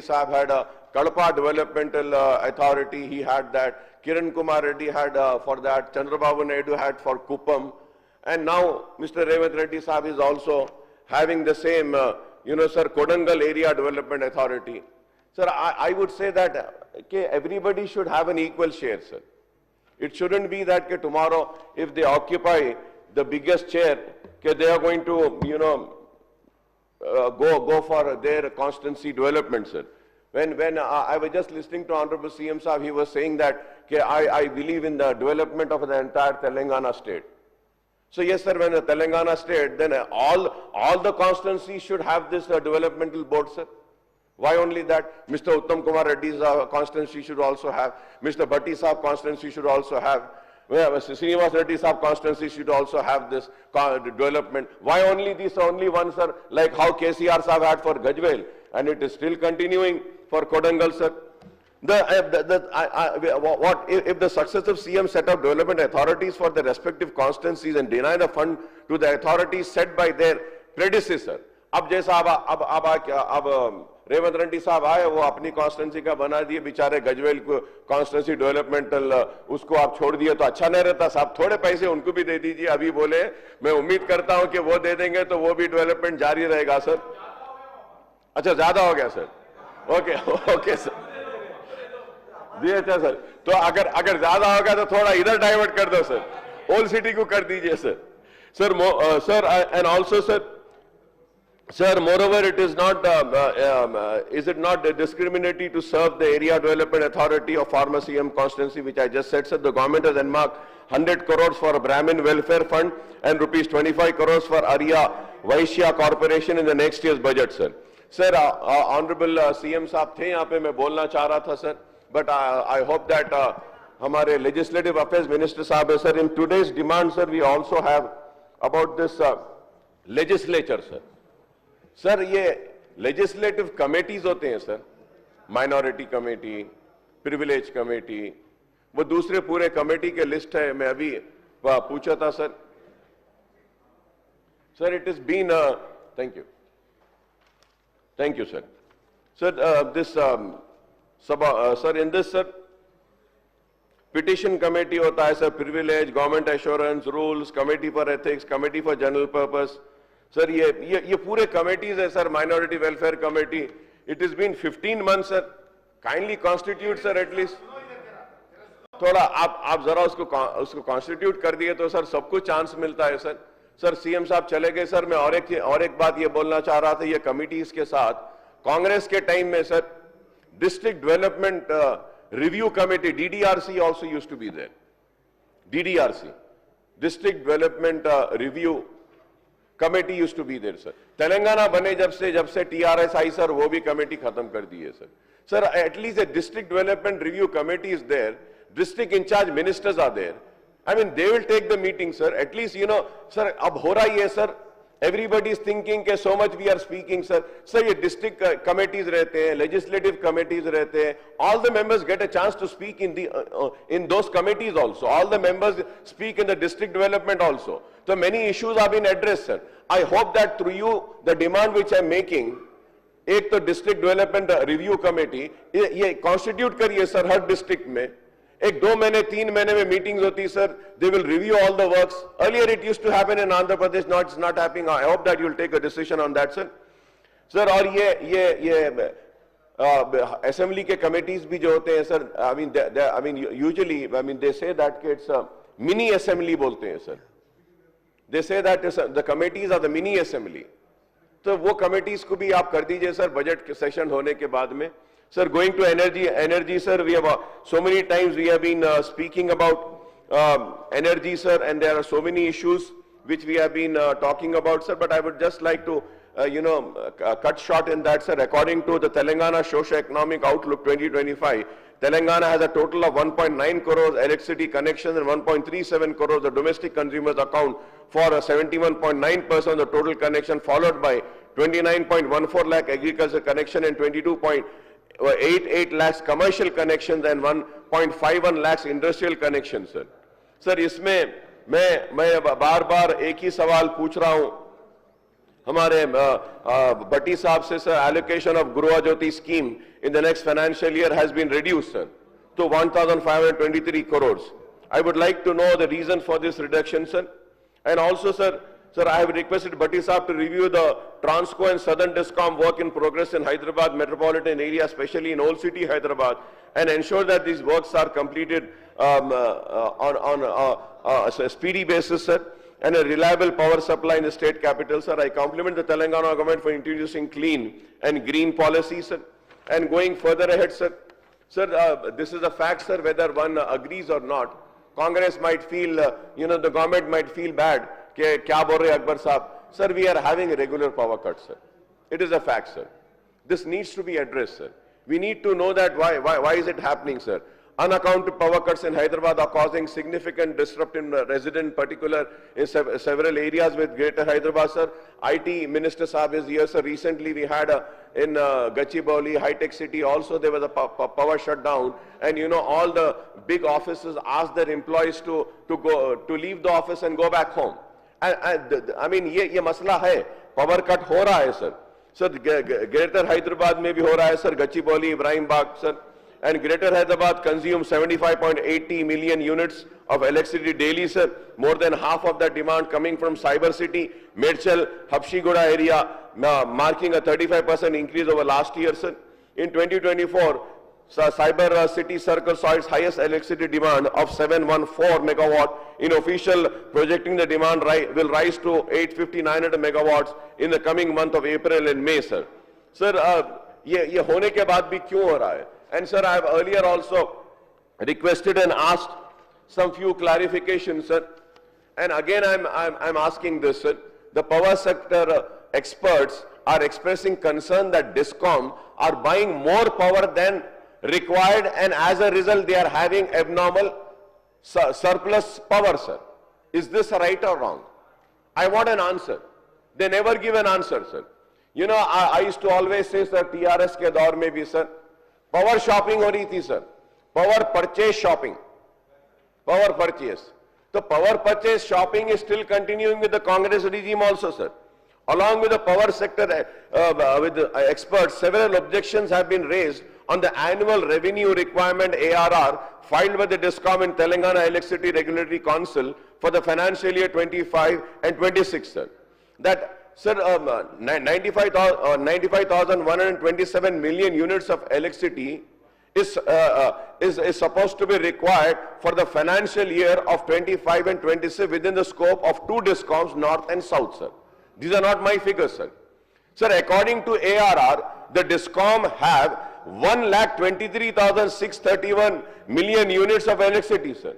Saab had a Kadapa Developmental Authority, he had that. Kiran Kumar Reddy had for that. Chandrababu Naidu had for Kuppam. And now Mr. Revanth Reddy Saab is also having the same, sir, Kodangal Area Development Authority. Sir, I would say that everybody should have an equal share, sir. It shouldn't be that tomorrow, if they occupy the biggest chair, they are going to, go for their constituency development, sir. When I was just listening to Honorable CM Saab, he was saying that I believe in the development of the entire Telangana state. So yes, sir, when the Telangana state, then all the constituencies should have this developmental board, sir. Why only that? Mr. Uttam Kumar Reddy's constituency should also have. Mr. Bhatti Saab constituency should also have. Mr. Srinivas Reddy Saab constituency should also have this development. Why only this only one, sir? Like how KCR Saab had for Gajwel, and it is still continuing for Kodangal, sir. What if the successive CM set up development authorities for the respective constituencies and deny the fund to the authorities set by their predecessor? अब जैसा अब रेवंत रेड्डी साहब आए, वो अपनी constituency का बना दिए, बेचारे गजवेल को कॉन्स्टिट्यूंसी डेवलपमेंटल उसको आप छोड़ दिए तो अच्छा नहीं रहता साहब, थोड़े पैसे उनको भी दे दीजिए। अभी बोले, मैं उम्मीद करता हूं कि वो दे देंगे तो वो भी डेवलपमेंट जारी रहेगा सर। अच्छा, ज्यादा हो गया सर? ओके ओके सर, जी अच्छा सर। तो अगर ज्यादा होगा तो थोड़ा इधर डाइवर्ट कर दो सर, ओल्ड सिटी को कर दीजिए sir. Sir and also sir, sir, moreover, it is not, is it not discriminatory to serve the Area Development Authority of former CM constituency, which I just said, sir? The government has earmarked 100 crores for Brahmin Welfare Fund and rupees 25 crores for Arya Vaishya Corporation in the next year's budget, sir. Sir, Honorable CM Saab the yahan pe, main bolna cha raha tha, sir, but I hope that hamare Legislative Affairs Minister Saab hai, sir. In today's demand, sir, we also have about this legislature, sir. Sir, ये legislative committees होते हैं sir, minority committee, privilege committee, वो दूसरे पूरे committee के list है। मैं अभी पूछा था sir. Sir, it is been thank you sir. Sir, this sir, in this sir petition committee होता है sir, privilege, government assurance, rules, committee for ethics, committee for general purpose. Sir, ये पूरे कमेटीज है sir, minority welfare committee. It is been 15 month sir. Kindly constitute sir, at least थोड़ा आप जरा उसको constitute कर दिए तो सर सबको चांस मिलता है सर। सर, सीएम साहब चले गए सर। मैं और एक बात ये बोलना चाह रहा था, ये कमिटीज के साथ कांग्रेस के टाइम में sir district development review committee, DDRC also used to be there. DDRC, District Development Review committee used to be there sir. Telangana बने जब से TRS आई सर, वो भी कमेटी खत्म कर दी है sir. Sir, at least a district development review committee is there, district incharge ministers are there, I mean they will take the meeting sir. At least sir, अब हो रहा ही है सर, एवरीबडी इज थिंकिंग के so much we are speaking sir. Sir, ये district committees रहते हैं, legislative committees रहते हैं, all the members get a chance to speak in those committees also. All the members speak in the district development also. So many issues have been addressed, sir. I hope that through you, the demand which I am making, एक तो district development review committee ये constitute करिए sir हर district में। एक 2 महीने 3 महीने में मीटिंग्स होती sir, they will review all the works. Earlier it used to happen in Andhra Pradesh, now it's not happening. I hope that you will take a decision on that sir. Sir, और ये assembly के committees भी जो होते हैं sir, I mean usually they say that it's mini assembly बोलते हैं sir. They say that the committees are the mini assembly. तो वो कमेटीज को भी आप कर दीजिए सर बजट के सेशन होने के बाद में। Sir, going to energy, sir, we have so many times we have been speaking about energy, sir, and there are so many issues which we have been talking about, sir. But I would just like to, cut short in that, sir. According to the Telangana Socio-Economic Outlook 2025, Telangana has a total of 1.9 crores electricity connections and 1.37 crores the domestic consumers account for 71.9% of the total connection, followed by 29.14 lakh agriculture connection and 22.88 lakhs commercial connections and 1.51 lakhs industrial connections, sir. Sir, इसमें मैं बार-बार एक ही सवाल पूछ रहा हूं हमारे भट्टी साहब से, sir, allocation of Guruva Jyoti scheme in the next financial year has been reduced, sir, to 1,523 crores. I would like to know the reason for this reduction, sir. And also, sir, I have requested Bhatti Saab to review the Transco and Southern Discom work in progress in Hyderabad metropolitan area, especially in Old City, Hyderabad, and ensure that these works are completed on a speedy basis, sir, and a reliable power supply in the state capital, sir. I compliment the Telangana government for introducing clean and green policies, sir. And going further ahead, sir, this is a fact, sir, whether one agrees or not. Congress might feel, the government might feel bad. Kya bol rahe Akbar Saab? Sir, we are having regular power cuts, sir. It is a fact, sir. This needs to be addressed, sir. We need to know that why is it happening, sir. Unaccounted power cuts in Hyderabad are causing significant disruption in resident, particular in several areas with Greater Hyderabad, sir. IT Minister Saab is here, sir. Recently we had in Gachibowli, High-Tech City, also there was a power shutdown, and all the big offices asked their employees to leave the office and go back home. I mean, ये मसला है, power cut हो रहा है, sir. Sir, Greater Hyderabad में भी हो रहा है, sir. Gachibowli, Ibrahim Bagh, sir. And Greater Hyderabad consumes 75.80 million units of electricity daily, sir. More than half of that demand coming from Cyber City, Medchal, Habshigoda area, marking a 35% increase over last year, sir. In 2024, Cyber City Circle saw its highest electricity demand of 714 megawatt. In official, projecting the demand will rise to 850-900 megawatts in the coming month of April and May, sir. Sir, ये होने के बाद भी क्यों हो रहा है? And sir, I have earlier also requested and asked some few clarifications, sir. And again, I'm asking this, sir. The power sector experts are expressing concern that DISCOM are buying more power than required, and as a result, they are having abnormal surplus power, sir. Is this right or wrong? I want an answer. They never give an answer, sir. I used to always say, sir, TRS ke daur mein bhi, sir, power shopping ho rahi thi, sir. Power purchase shopping. Power purchase. The power purchase shopping is still continuing with the Congress regime also, sir. Along with the power sector, with the experts, several objections have been raised on the annual revenue requirement ARR filed by the DISCOM and Telangana Electricity Regulatory Council for the financial year 25 and 26, sir. That, sir, 95,127 million units of electricity is supposed to be required for the financial year of 25 and 26 within the scope of two DISCOMs, North and South, sir. These are not my figures, sir. Sir, according to ARR, the DISCOM have 1,23,631 million units of electricity, sir.